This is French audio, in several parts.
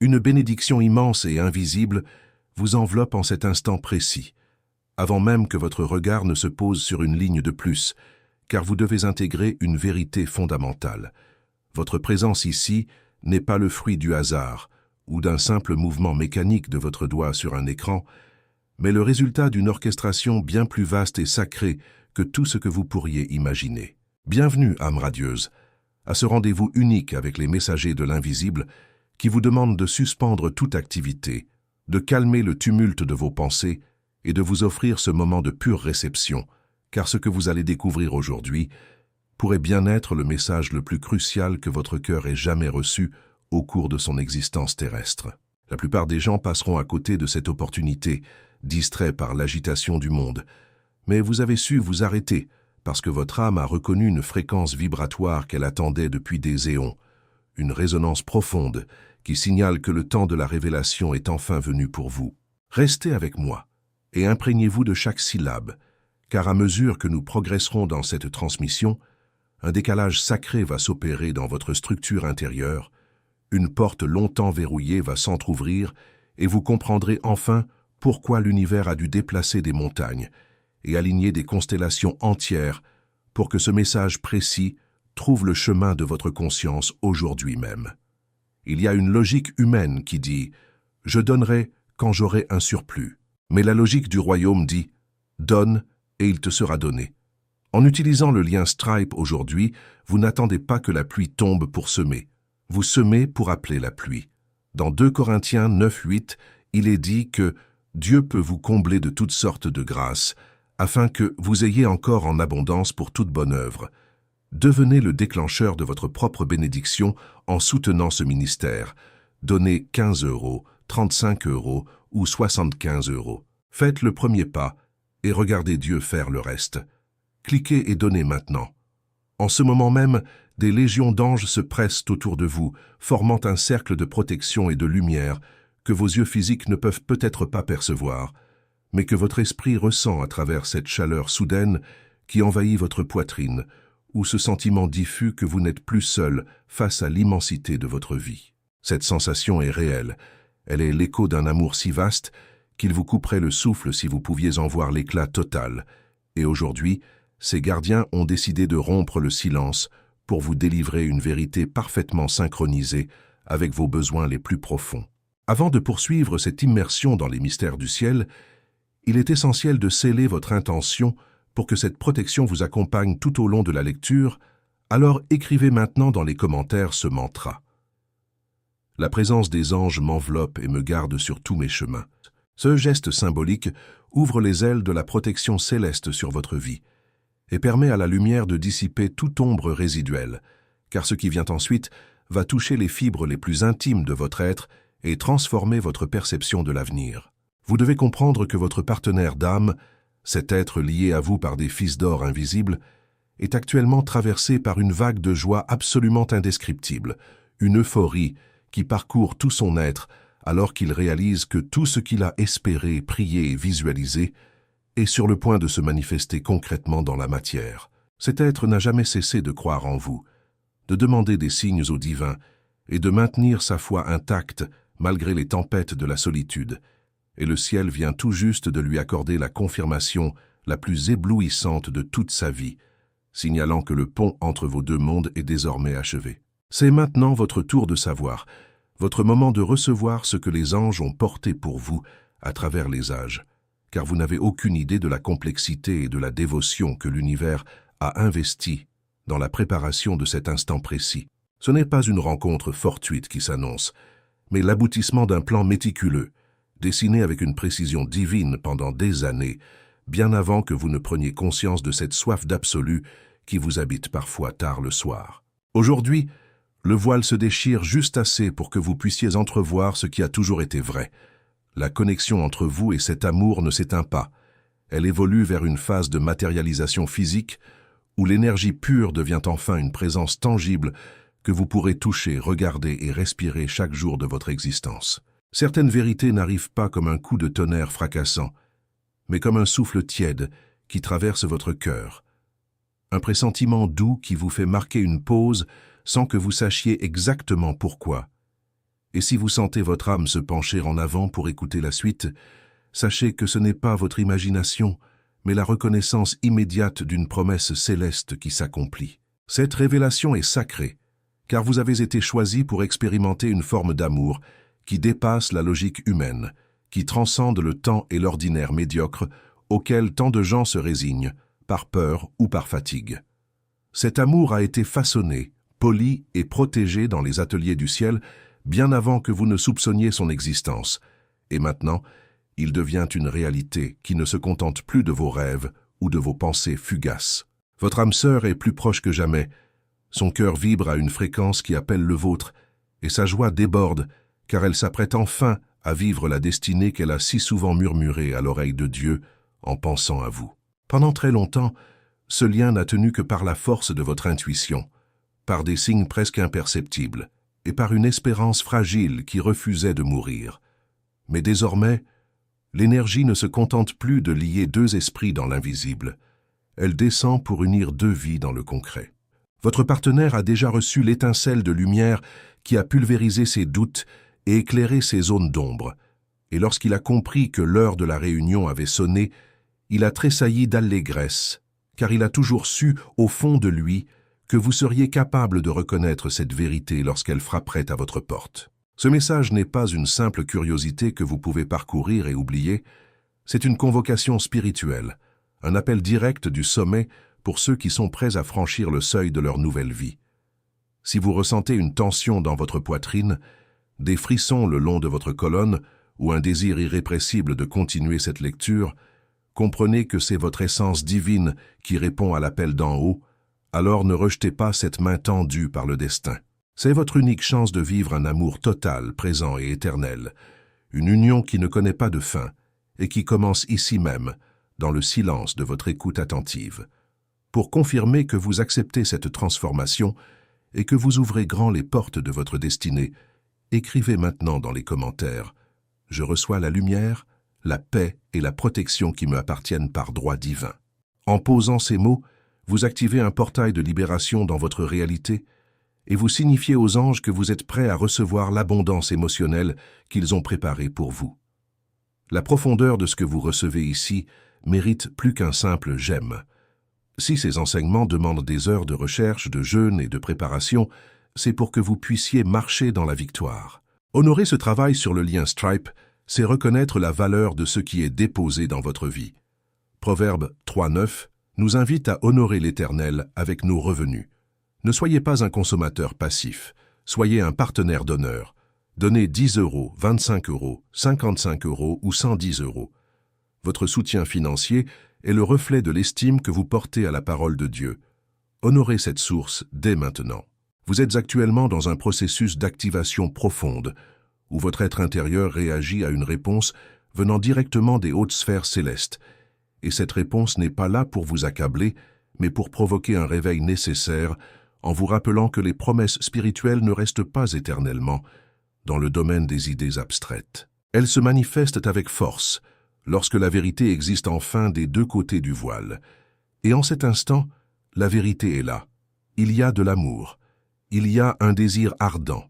Une bénédiction immense et invisible vous enveloppe en cet instant précis, avant même que votre regard ne se pose sur une ligne de plus, car vous devez intégrer une vérité fondamentale. Votre présence ici n'est pas le fruit du hasard ou d'un simple mouvement mécanique de votre doigt sur un écran, mais le résultat d'une orchestration bien plus vaste et sacrée que tout ce que vous pourriez imaginer. Bienvenue, âme radieuse, à ce rendez-vous unique avec les messagers de l'invisible qui vous demandent de suspendre toute activité, de calmer le tumulte de vos pensées et de vous offrir ce moment de pure réception, car ce que vous allez découvrir aujourd'hui pourrait bien être le message le plus crucial que votre cœur ait jamais reçu au cours de son existence terrestre. La plupart des gens passeront à côté de cette opportunité, distraits par l'agitation du monde, mais vous avez su vous arrêter parce que votre âme a reconnu une fréquence vibratoire qu'elle attendait depuis des éons, une résonance profonde qui signale que le temps de la révélation est enfin venu pour vous. Restez avec moi et imprégnez-vous de chaque syllabe, car à mesure que nous progresserons dans cette transmission, un décalage sacré va s'opérer dans votre structure intérieure, une porte longtemps verrouillée va s'entr'ouvrir et vous comprendrez enfin pourquoi l'univers a dû déplacer des montagnes et aligner des constellations entières pour que ce message précis trouve le chemin de votre conscience aujourd'hui même. Il y a une logique humaine qui dit « Je donnerai quand j'aurai un surplus ». Mais la logique du royaume dit « Donne et il te sera donné ». En utilisant le lien Stripe aujourd'hui, vous n'attendez pas que la pluie tombe pour semer. Vous semez pour appeler la pluie. Dans 2 Corinthiens 9:8, il est dit que Dieu peut vous combler de toutes sortes de grâces, afin que vous ayez encore en abondance pour toute bonne œuvre. Devenez le déclencheur de votre propre bénédiction en soutenant ce ministère. Donnez 15 €, 35 € ou 75 €. Faites le premier pas et regardez Dieu faire le reste. Cliquez et donnez maintenant. En ce moment même, des légions d'anges se pressent autour de vous, formant un cercle de protection et de lumière que vos yeux physiques ne peuvent peut-être pas percevoir, mais que votre esprit ressent à travers cette chaleur soudaine qui envahit votre poitrine, ou ce sentiment diffus que vous n'êtes plus seul face à l'immensité de votre vie. Cette sensation est réelle. Elle est l'écho d'un amour si vaste qu'il vous couperait le souffle si vous pouviez en voir l'éclat total. Et aujourd'hui, ces gardiens ont décidé de rompre le silence pour vous délivrer une vérité parfaitement synchronisée avec vos besoins les plus profonds. Avant de poursuivre cette immersion dans les mystères du ciel, il est essentiel de sceller votre intention pour que cette protection vous accompagne tout au long de la lecture, alors écrivez maintenant dans les commentaires ce mantra. La présence des anges m'enveloppe et me garde sur tous mes chemins. Ce geste symbolique ouvre les ailes de la protection céleste sur votre vie et permet à la lumière de dissiper toute ombre résiduelle, car ce qui vient ensuite va toucher les fibres les plus intimes de votre être et transformer votre perception de l'avenir. Vous devez comprendre que votre partenaire d'âme, cet être lié à vous par des fils d'or invisibles, est actuellement traversé par une vague de joie absolument indescriptible, une euphorie qui parcourt tout son être alors qu'il réalise que tout ce qu'il a espéré, prié et visualisé est sur le point de se manifester concrètement dans la matière. Cet être n'a jamais cessé de croire en vous, de demander des signes au divin et de maintenir sa foi intacte malgré les tempêtes de la solitude. Et le ciel vient tout juste de lui accorder la confirmation la plus éblouissante de toute sa vie, signalant que le pont entre vos deux mondes est désormais achevé. C'est maintenant votre tour de savoir, votre moment de recevoir ce que les anges ont porté pour vous à travers les âges, car vous n'avez aucune idée de la complexité et de la dévotion que l'univers a investi dans la préparation de cet instant précis. Ce n'est pas une rencontre fortuite qui s'annonce, mais l'aboutissement d'un plan méticuleux, dessiné avec une précision divine pendant des années, bien avant que vous ne preniez conscience de cette soif d'absolu qui vous habite parfois tard le soir. Aujourd'hui, le voile se déchire juste assez pour que vous puissiez entrevoir ce qui a toujours été vrai. La connexion entre vous et cet amour ne s'éteint pas. Elle évolue vers une phase de matérialisation physique où l'énergie pure devient enfin une présence tangible que vous pourrez toucher, regarder et respirer chaque jour de votre existence. Certaines vérités n'arrivent pas comme un coup de tonnerre fracassant, mais comme un souffle tiède qui traverse votre cœur. Un pressentiment doux qui vous fait marquer une pause sans que vous sachiez exactement pourquoi. Et si vous sentez votre âme se pencher en avant pour écouter la suite, sachez que ce n'est pas votre imagination, mais la reconnaissance immédiate d'une promesse céleste qui s'accomplit. Cette révélation est sacrée, car vous avez été choisi pour expérimenter une forme d'amour qui dépasse la logique humaine, qui transcende le temps et l'ordinaire médiocre auquel tant de gens se résignent, par peur ou par fatigue. Cet amour a été façonné, poli et protégé dans les ateliers du ciel bien avant que vous ne soupçonniez son existence, et maintenant, il devient une réalité qui ne se contente plus de vos rêves ou de vos pensées fugaces. Votre âme sœur est plus proche que jamais. Son cœur vibre à une fréquence qui appelle le vôtre, et sa joie déborde, car elle s'apprête enfin à vivre la destinée qu'elle a si souvent murmurée à l'oreille de Dieu en pensant à vous. Pendant très longtemps, ce lien n'a tenu que par la force de votre intuition, par des signes presque imperceptibles, et par une espérance fragile qui refusait de mourir. Mais désormais, l'énergie ne se contente plus de lier deux esprits dans l'invisible. Elle descend pour unir deux vies dans le concret. Votre partenaire a déjà reçu l'étincelle de lumière qui a pulvérisé ses doutes et éclairé ses zones d'ombre. Et lorsqu'il a compris que l'heure de la réunion avait sonné, il a tressailli d'allégresse, car il a toujours su, au fond de lui, que vous seriez capable de reconnaître cette vérité lorsqu'elle frapperait à votre porte. Ce message n'est pas une simple curiosité que vous pouvez parcourir et oublier, c'est une convocation spirituelle, un appel direct du sommet pour ceux qui sont prêts à franchir le seuil de leur nouvelle vie. Si vous ressentez une tension dans votre poitrine, des frissons le long de votre colonne ou un désir irrépressible de continuer cette lecture, comprenez que c'est votre essence divine qui répond à l'appel d'en haut, alors ne rejetez pas cette main tendue par le destin. C'est votre unique chance de vivre un amour total, présent et éternel, une union qui ne connaît pas de fin et qui commence ici même, dans le silence de votre écoute attentive. Pour confirmer que vous acceptez cette transformation et que vous ouvrez grand les portes de votre destinée, écrivez maintenant dans les commentaires « Je reçois la lumière, la paix et la protection qui me appartiennent par droit divin ». En posant ces mots, vous activez un portail de libération dans votre réalité et vous signifiez aux anges que vous êtes prêts à recevoir l'abondance émotionnelle qu'ils ont préparée pour vous. La profondeur de ce que vous recevez ici mérite plus qu'un simple « j'aime ». Si ces enseignements demandent des heures de recherche, de jeûne et de préparation, c'est pour que vous puissiez marcher dans la victoire. Honorer ce travail sur le lien Stripe, c'est reconnaître la valeur de ce qui est déposé dans votre vie. Proverbe 3.9 nous invite à honorer l'Éternel avec nos revenus. Ne soyez pas un consommateur passif, soyez un partenaire d'honneur. Donnez 10 €, 25 €, 55 € ou 110 €. Votre soutien financier est le reflet de l'estime que vous portez à la parole de Dieu. Honorez cette source dès maintenant. Vous êtes actuellement dans un processus d'activation profonde, où votre être intérieur réagit à une réponse venant directement des hautes sphères célestes. Et cette réponse n'est pas là pour vous accabler, mais pour provoquer un réveil nécessaire, en vous rappelant que les promesses spirituelles ne restent pas éternellement dans le domaine des idées abstraites. Elles se manifestent avec force, lorsque la vérité existe enfin des deux côtés du voile. Et en cet instant, la vérité est là. Il y a de l'amour, il y a un désir ardent,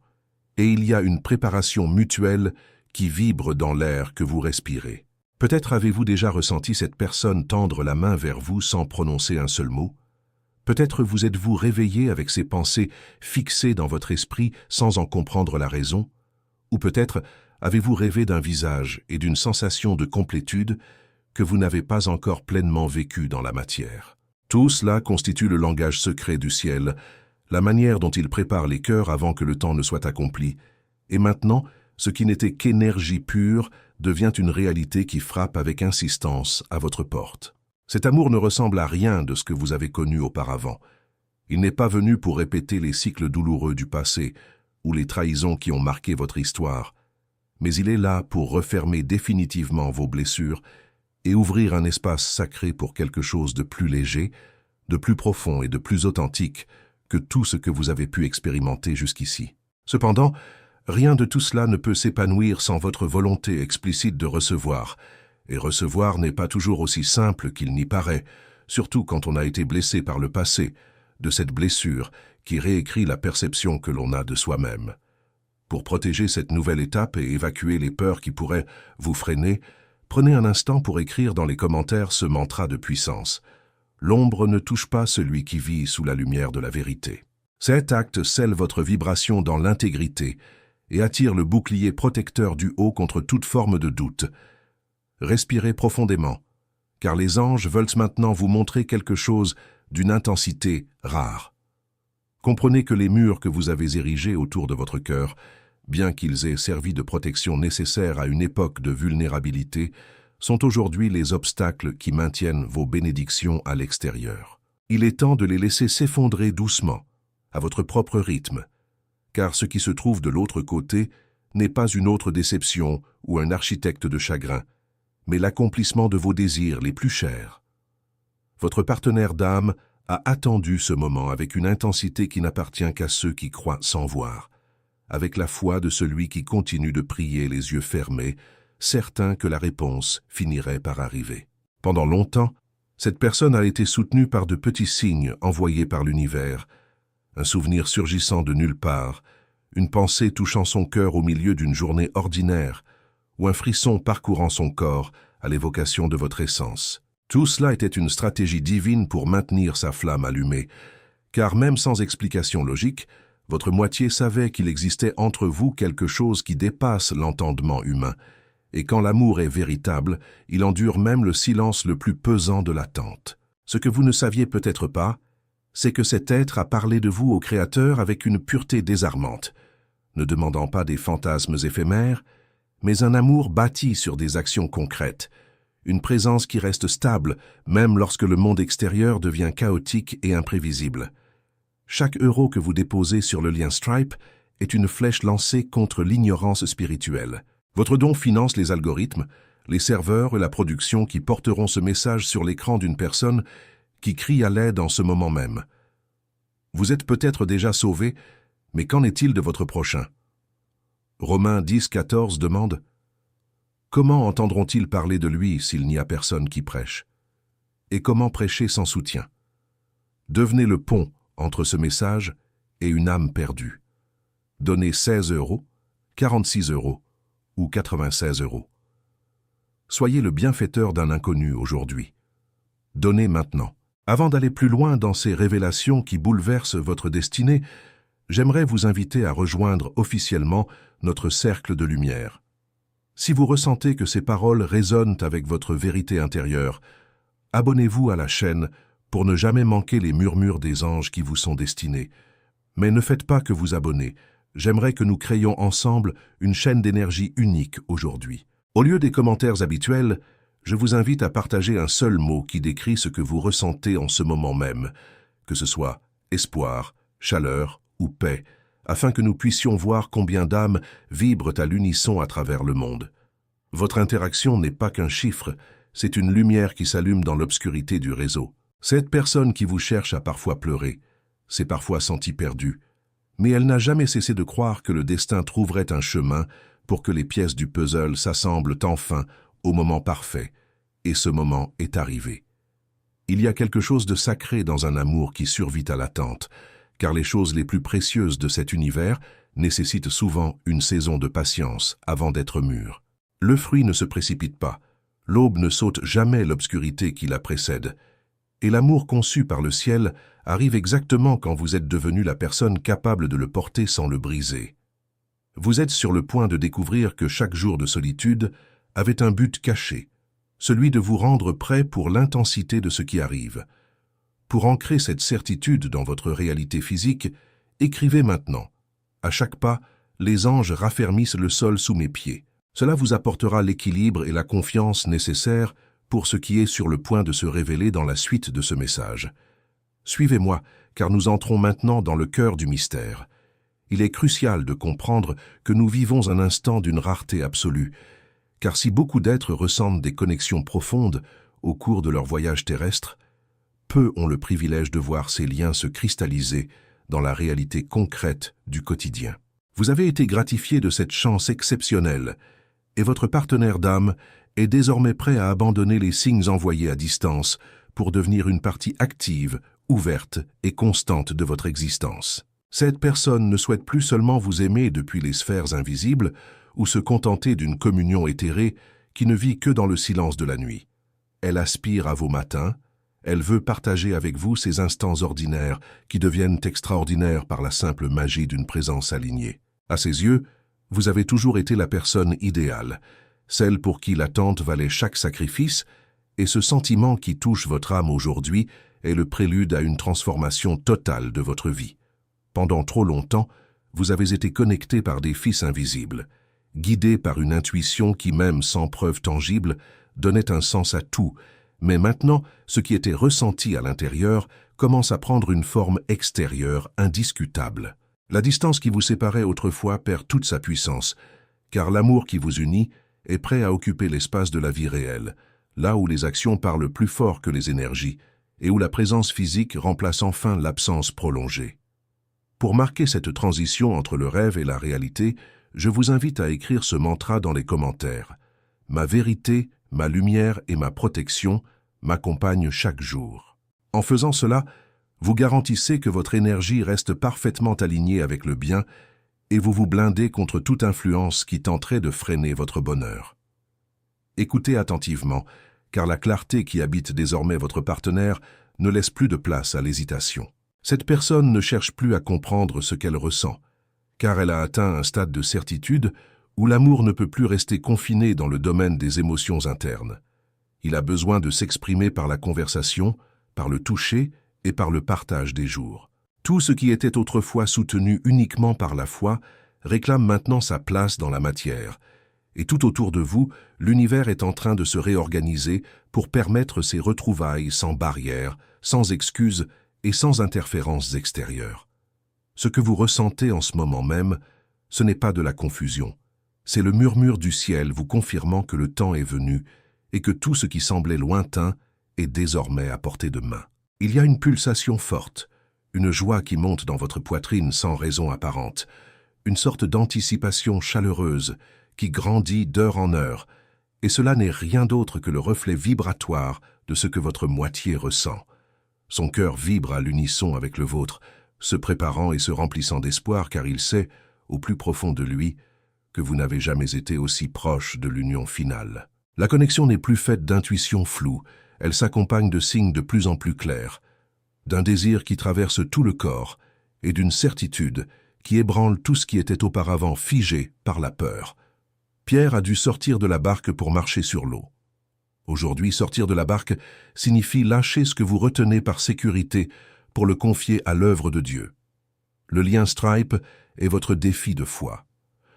et il y a une préparation mutuelle qui vibre dans l'air que vous respirez. Peut-être avez-vous déjà ressenti cette personne tendre la main vers vous sans prononcer un seul mot? Peut-être vous êtes-vous réveillé avec ces pensées fixées dans votre esprit sans en comprendre la raison? Ou peut-être avez-vous rêvé d'un visage et d'une sensation de complétude que vous n'avez pas encore pleinement vécu dans la matière? Tout cela constitue le langage secret du ciel, la manière dont il prépare les cœurs avant que le temps ne soit accompli. Et maintenant, ce qui n'était qu'énergie pure devient une réalité qui frappe avec insistance à votre porte. Cet amour ne ressemble à rien de ce que vous avez connu auparavant. Il n'est pas venu pour répéter les cycles douloureux du passé ou les trahisons qui ont marqué votre histoire, mais il est là pour refermer définitivement vos blessures et ouvrir un espace sacré pour quelque chose de plus léger, de plus profond et de plus authentique que tout ce que vous avez pu expérimenter jusqu'ici. Cependant, rien de tout cela ne peut s'épanouir sans votre volonté explicite de recevoir, et recevoir n'est pas toujours aussi simple qu'il n'y paraît, surtout quand on a été blessé par le passé, de cette blessure qui réécrit la perception que l'on a de soi-même. Pour protéger cette nouvelle étape et évacuer les peurs qui pourraient vous freiner, prenez un instant pour écrire dans les commentaires ce mantra de puissance. L'ombre ne touche pas celui qui vit sous la lumière de la vérité. Cet acte scelle votre vibration dans l'intégrité et attire le bouclier protecteur du haut contre toute forme de doute. Respirez profondément, car les anges veulent maintenant vous montrer quelque chose d'une intensité rare. Comprenez que les murs que vous avez érigés autour de votre cœur, bien qu'ils aient servi de protection nécessaire à une époque de vulnérabilité, sont aujourd'hui les obstacles qui maintiennent vos bénédictions à l'extérieur. Il est temps de les laisser s'effondrer doucement, à votre propre rythme, car ce qui se trouve de l'autre côté n'est pas une autre déception ou un architecte de chagrin, mais l'accomplissement de vos désirs les plus chers. Votre partenaire d'âme a attendu ce moment avec une intensité qui n'appartient qu'à ceux qui croient sans voir, avec la foi de celui qui continue de prier les yeux fermés, certain que la réponse finirait par arriver. Pendant longtemps, cette personne a été soutenue par de petits signes envoyés par l'univers, un souvenir surgissant de nulle part, une pensée touchant son cœur au milieu d'une journée ordinaire, ou un frisson parcourant son corps à l'évocation de votre essence. Tout cela était une stratégie divine pour maintenir sa flamme allumée, car même sans explication logique, votre moitié savait qu'il existait entre vous quelque chose qui dépasse l'entendement humain, et quand l'amour est véritable, il endure même le silence le plus pesant de l'attente. Ce que vous ne saviez peut-être pas, c'est que cet être a parlé de vous au Créateur avec une pureté désarmante, ne demandant pas des fantasmes éphémères, mais un amour bâti sur des actions concrètes, une présence qui reste stable même lorsque le monde extérieur devient chaotique et imprévisible. Chaque euro que vous déposez sur le lien Stripe est une flèche lancée contre l'ignorance spirituelle. Votre don finance les algorithmes, les serveurs et la production qui porteront ce message sur l'écran d'une personne qui crie à l'aide en ce moment même. Vous êtes peut-être déjà sauvé, mais qu'en est-il de votre prochain? Romains 10,14 demande « Comment entendront-ils parler de lui s'il n'y a personne qui prêche? Et comment prêcher sans soutien? Devenez le pont entre ce message et une âme perdue. Donnez 16 euros, 46 euros ou 96 euros. Soyez le bienfaiteur d'un inconnu aujourd'hui. Donnez maintenant. Avant d'aller plus loin dans ces révélations qui bouleversent votre destinée, j'aimerais vous inviter à rejoindre officiellement notre cercle de lumière. Si vous ressentez que ces paroles résonnent avec votre vérité intérieure, abonnez-vous à la chaîne pour ne jamais manquer les murmures des anges qui vous sont destinés. Mais ne faites pas que vous abonner. J'aimerais que nous créions ensemble une chaîne d'énergie unique aujourd'hui. Au lieu des commentaires habituels, je vous invite à partager un seul mot qui décrit ce que vous ressentez en ce moment même, que ce soit espoir, chaleur ou paix, afin que nous puissions voir combien d'âmes vibrent à l'unisson à travers le monde. Votre interaction n'est pas qu'un chiffre, c'est une lumière qui s'allume dans l'obscurité du réseau. Cette personne qui vous cherche a parfois pleuré, s'est parfois sentie perdue, mais elle n'a jamais cessé de croire que le destin trouverait un chemin pour que les pièces du puzzle s'assemblent enfin au moment parfait, et ce moment est arrivé. Il y a quelque chose de sacré dans un amour qui survit à l'attente, car les choses les plus précieuses de cet univers nécessitent souvent une saison de patience avant d'être mûres. Le fruit ne se précipite pas, l'aube ne saute jamais l'obscurité qui la précède, et l'amour conçu par le ciel arrive exactement quand vous êtes devenu la personne capable de le porter sans le briser. Vous êtes sur le point de découvrir que chaque jour de solitude avait un but caché, celui de vous rendre prêt pour l'intensité de ce qui arrive. Pour ancrer cette certitude dans votre réalité physique, écrivez maintenant. À chaque pas, les anges raffermissent le sol sous mes pieds. Cela vous apportera l'équilibre et la confiance nécessaires pour ce qui est sur le point de se révéler dans la suite de ce message. Suivez-moi, car nous entrons maintenant dans le cœur du mystère. Il est crucial de comprendre que nous vivons un instant d'une rareté absolue, car si beaucoup d'êtres ressentent des connexions profondes au cours de leur voyage terrestre, peu ont le privilège de voir ces liens se cristalliser dans la réalité concrète du quotidien. Vous avez été gratifié de cette chance exceptionnelle, et votre partenaire d'âme est désormais prêt à abandonner les signes envoyés à distance pour devenir une partie active, ouverte et constante de votre existence. Cette personne ne souhaite plus seulement vous aimer depuis les sphères invisibles ou se contenter d'une communion éthérée qui ne vit que dans le silence de la nuit. Elle aspire à vos matins, elle veut partager avec vous ces instants ordinaires qui deviennent extraordinaires par la simple magie d'une présence alignée. À ses yeux, vous avez toujours été la personne idéale, celle pour qui l'attente valait chaque sacrifice, et ce sentiment qui touche votre âme aujourd'hui est le prélude à une transformation totale de votre vie. Pendant trop longtemps, vous avez été connecté par des fils invisibles, guidé par une intuition qui, même sans preuve tangible, donnait un sens à tout, mais maintenant, ce qui était ressenti à l'intérieur commence à prendre une forme extérieure indiscutable. La distance qui vous séparait autrefois perd toute sa puissance, car l'amour qui vous unit est prêt à occuper l'espace de la vie réelle, là où les actions parlent plus fort que les énergies, et où la présence physique remplace enfin l'absence prolongée. Pour marquer cette transition entre le rêve et la réalité, je vous invite à écrire ce mantra dans les commentaires. Ma vérité, ma lumière et ma protection m'accompagnent chaque jour. En faisant cela, vous garantissez que votre énergie reste parfaitement alignée avec le bien et vous vous blindez contre toute influence qui tenterait de freiner votre bonheur. Écoutez attentivement, car la clarté qui habite désormais votre partenaire ne laisse plus de place à l'hésitation. Cette personne ne cherche plus à comprendre ce qu'elle ressent, car elle a atteint un stade de certitude où l'amour ne peut plus rester confiné dans le domaine des émotions internes. Il a besoin de s'exprimer par la conversation, par le toucher et par le partage des jours. Tout ce qui était autrefois soutenu uniquement par la foi réclame maintenant sa place dans la matière, et tout autour de vous, l'univers est en train de se réorganiser pour permettre ces retrouvailles sans barrières, sans excuses et sans interférences extérieures. Ce que vous ressentez en ce moment même, ce n'est pas de la confusion. C'est le murmure du ciel vous confirmant que le temps est venu et que tout ce qui semblait lointain est désormais à portée de main. Il y a une pulsation forte, une joie qui monte dans votre poitrine sans raison apparente, une sorte d'anticipation chaleureuse qui grandit d'heure en heure, et cela n'est rien d'autre que le reflet vibratoire de ce que votre moitié ressent. Son cœur vibre à l'unisson avec le vôtre, se préparant et se remplissant d'espoir car il sait, au plus profond de lui, que vous n'avez jamais été aussi proche de l'union finale. La connexion n'est plus faite d'intuitions floues, elle s'accompagne de signes de plus en plus clairs, d'un désir qui traverse tout le corps et d'une certitude qui ébranle tout ce qui était auparavant figé par la peur. Pierre a dû sortir de la barque pour marcher sur l'eau. Aujourd'hui, sortir de la barque signifie lâcher ce que vous retenez par sécurité pour le confier à l'œuvre de Dieu. Le lien Stripe est votre défi de foi.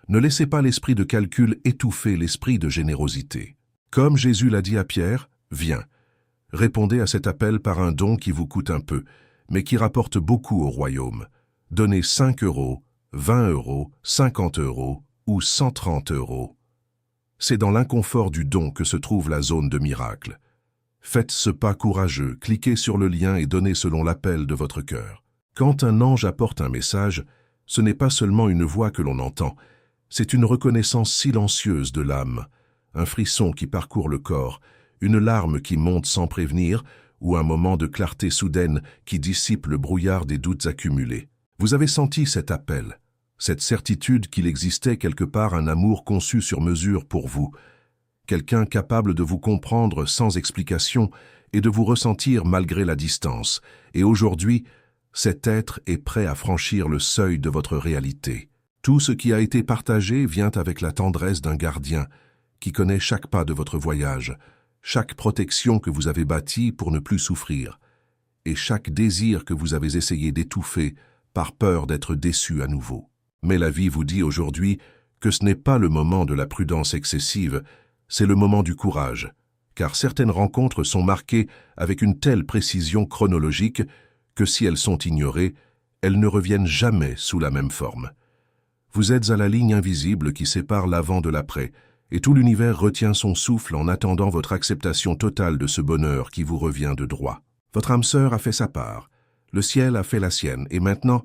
Ne laissez pas l'esprit de calcul étouffer l'esprit de générosité. Comme Jésus l'a dit à Pierre, « Viens ». Répondez à cet appel par un don qui vous coûte un peu, mais qui rapporte beaucoup au royaume. Donnez 5 €, 20 €, 50 € ou 130 €. C'est dans l'inconfort du don que se trouve la zone de miracle. Faites ce pas courageux, cliquez sur le lien et donnez selon l'appel de votre cœur. Quand un ange apporte un message, ce n'est pas seulement une voix que l'on entend, c'est une reconnaissance silencieuse de l'âme, un frisson qui parcourt le corps, une larme qui monte sans prévenir ou un moment de clarté soudaine qui dissipe le brouillard des doutes accumulés. Vous avez senti cet appel, cette certitude qu'il existait quelque part un amour conçu sur mesure pour vous, quelqu'un capable de vous comprendre sans explication et de vous ressentir malgré la distance. Et aujourd'hui, cet être est prêt à franchir le seuil de votre réalité. Tout ce qui a été partagé vient avec la tendresse d'un gardien qui connaît chaque pas de votre voyage, chaque protection que vous avez bâtie pour ne plus souffrir, et chaque désir que vous avez essayé d'étouffer par peur d'être déçu à nouveau. Mais la vie vous dit aujourd'hui que ce n'est pas le moment de la prudence excessive, c'est le moment du courage, car certaines rencontres sont marquées avec une telle précision chronologique que si elles sont ignorées, elles ne reviennent jamais sous la même forme. Vous êtes à la ligne invisible qui sépare l'avant de l'après, et tout l'univers retient son souffle en attendant votre acceptation totale de ce bonheur qui vous revient de droit. Votre âme sœur a fait sa part, le ciel a fait la sienne, et maintenant,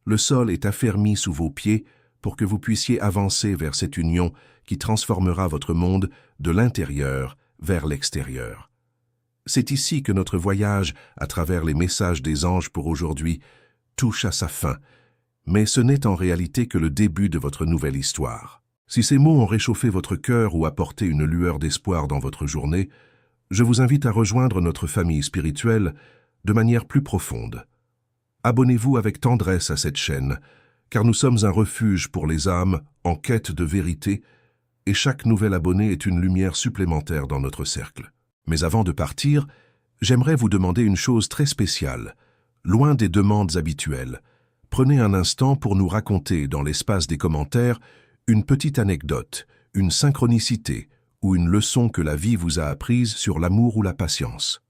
le sol est affermi sous vos pieds pour que vous puissiez avancer vers cette union qui transformera votre monde de l'intérieur vers l'extérieur. C'est ici que notre voyage, à travers les messages des anges pour aujourd'hui, touche à sa fin, Mais ce n'est en réalité que le début de votre nouvelle histoire. Si ces mots ont réchauffé votre cœur ou apporté une lueur d'espoir dans votre journée, je vous invite à rejoindre notre famille spirituelle de manière plus profonde. Abonnez-vous avec tendresse à cette chaîne, car nous sommes un refuge pour les âmes en quête de vérité, et chaque nouvel abonné est une lumière supplémentaire dans notre cercle. Mais avant de partir, j'aimerais vous demander une chose très spéciale, loin des demandes habituelles. Prenez un instant pour nous raconter dans l'espace des commentaires une petite anecdote, une synchronicité ou une leçon que la vie vous a apprise sur l'amour ou la patience.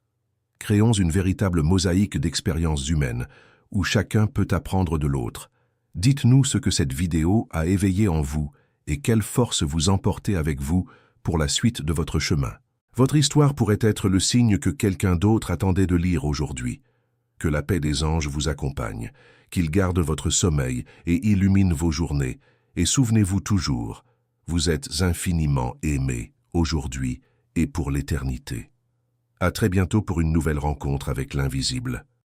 Créons une véritable mosaïque d'expériences humaines, où chacun peut apprendre de l'autre. Dites-nous ce que cette vidéo a éveillé en vous et quelle force vous emportez avec vous pour la suite de votre chemin. Votre histoire pourrait être le signe que quelqu'un d'autre attendait de lire aujourd'hui. Que la paix des anges vous accompagne, qu'il garde votre sommeil et illumine vos journées. Et souvenez-vous toujours, vous êtes infiniment aimé aujourd'hui et pour l'éternité. À très bientôt pour une nouvelle rencontre avec l'invisible.